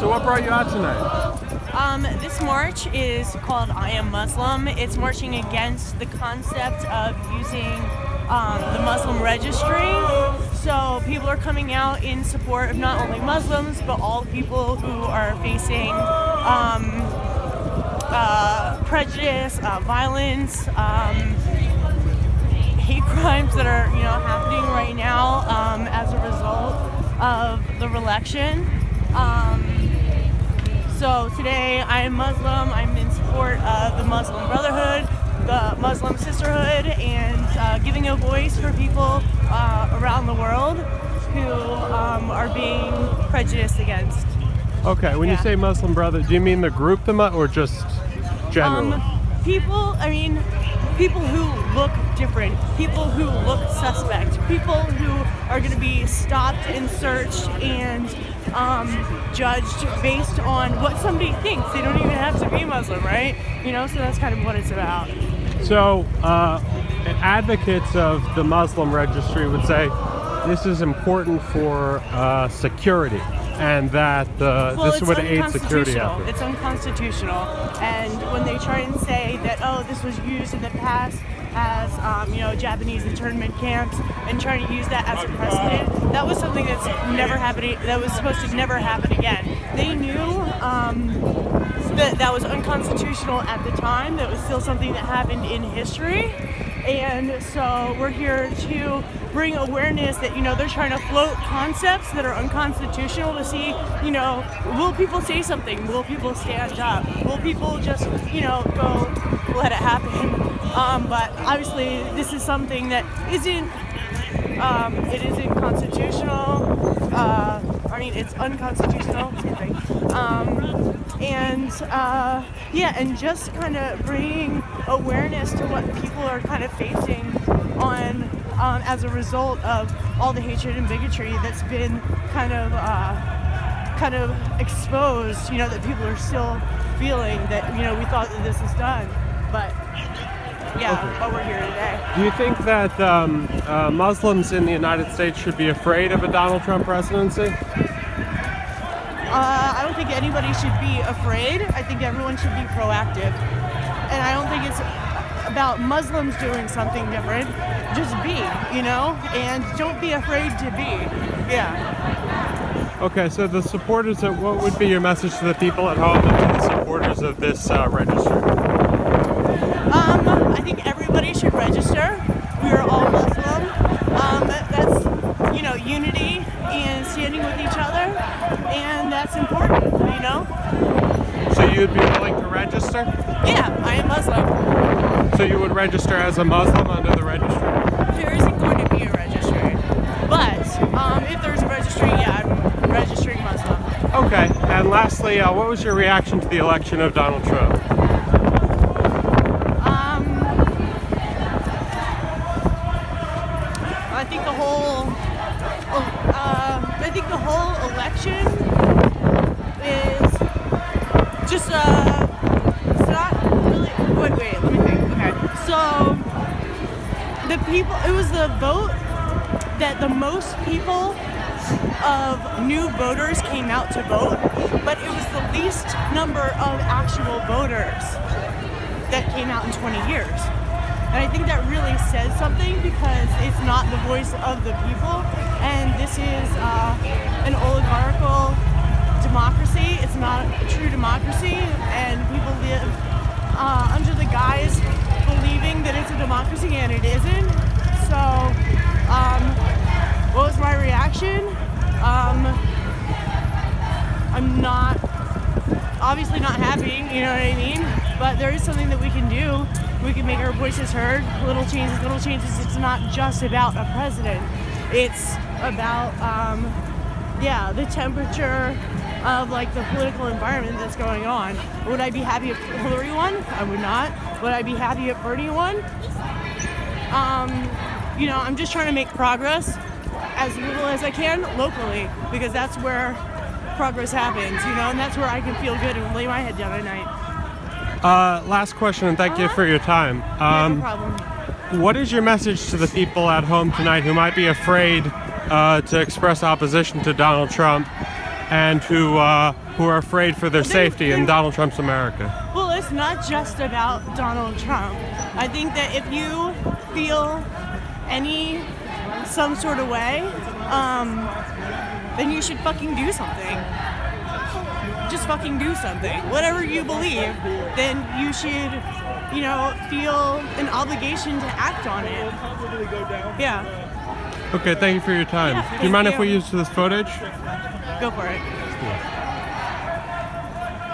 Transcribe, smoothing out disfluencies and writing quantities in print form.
So what brought you out tonight? This march is called I Am Muslim. It's marching against the concept of using the Muslim registry. So people are coming out in support of not only Muslims, but all people who are facing prejudice, violence, hate crimes that are happening right now as a result of the election. So today I am Muslim. I'm in support of the Muslim Brotherhood, the Muslim Sisterhood, and giving a voice for people around the world who are being prejudiced against. Okay, when you say Muslim Brother, do you mean the group or just generally? People who look different, people who look suspect, people who are going to be stopped and searched and judged based on what somebody thinks. They don't even have to be Muslim, right? So that's kind of what it's about. So advocates of the Muslim registry would say this is important for security, and that this would aid security efforts. It's unconstitutional. And when they try and say that, this was used in the past as, Japanese internment camps, and trying to use that as a precedent, that was something that's never happening, that was supposed to never happen again. They knew that was unconstitutional at the time. That was still something that happened in history. And so we're here to bring awareness that, they're trying to float concepts that are unconstitutional to see, will people say something? Will people stand up? Will people just, go let it happen? But obviously this is something that isn't constitutional. It's unconstitutional, same thing. And just kind of bringing awareness to what people are kind of facing on as a result of all the hatred and bigotry that's been kind of exposed. That people are still feeling that we thought that this is done, but. But we're here today. Do you think that Muslims in the United States should be afraid of a Donald Trump presidency? I don't think anybody should be afraid. I think everyone should be proactive. And I don't think it's about Muslims doing something different. Just be, and don't be afraid to be. Yeah. Okay, so the supporters what would be your message to the people at home and to the supporters of this registry? I think everybody should register. We are all Muslim. That's, unity and standing with each other, and that's important, So you'd be willing to register? Yeah, I am Muslim. So you would register as a Muslim under the registry? There isn't going to be a registry, but if there's a registry, I'm registering Muslim. Okay, and lastly, what was your reaction to the election of Donald Trump? I think the whole election is just it's not really. Wait, let me think. Okay, so it was the vote that the most people of new voters came out to vote, but it was the least number of actual voters that came out in 20 years. And I think that really says something, because it's not the voice of the people, and this is an oligarchical democracy. It's not a true democracy, and people live under the guise believing that it's a democracy, and it isn't. So, what was my reaction? I'm obviously not happy, you know what I mean? But there is something that we can do. We can make our voices heard. Little changes. It's not just about a president. It's about, the temperature of the political environment that's going on. Would I be happy if Hillary won? I would not. Would I be happy if Bernie won? I'm just trying to make progress as little as I can locally, because that's where progress happens, and that's where I can feel good and lay my head down at night. Last question, and thank you for your time. No problem. What is your message to the people at home tonight who might be afraid to express opposition to Donald Trump and who are afraid for their safety in Donald Trump's America. Well, it's not just about Donald Trump. I think that if you feel some sort of way, then you should fucking do something. Just fucking do something. Whatever you believe, then you should, feel an obligation to act on it. Yeah. Okay, thank you for your time. Yeah, Do you mind if thank we you. use this footage? Go for it.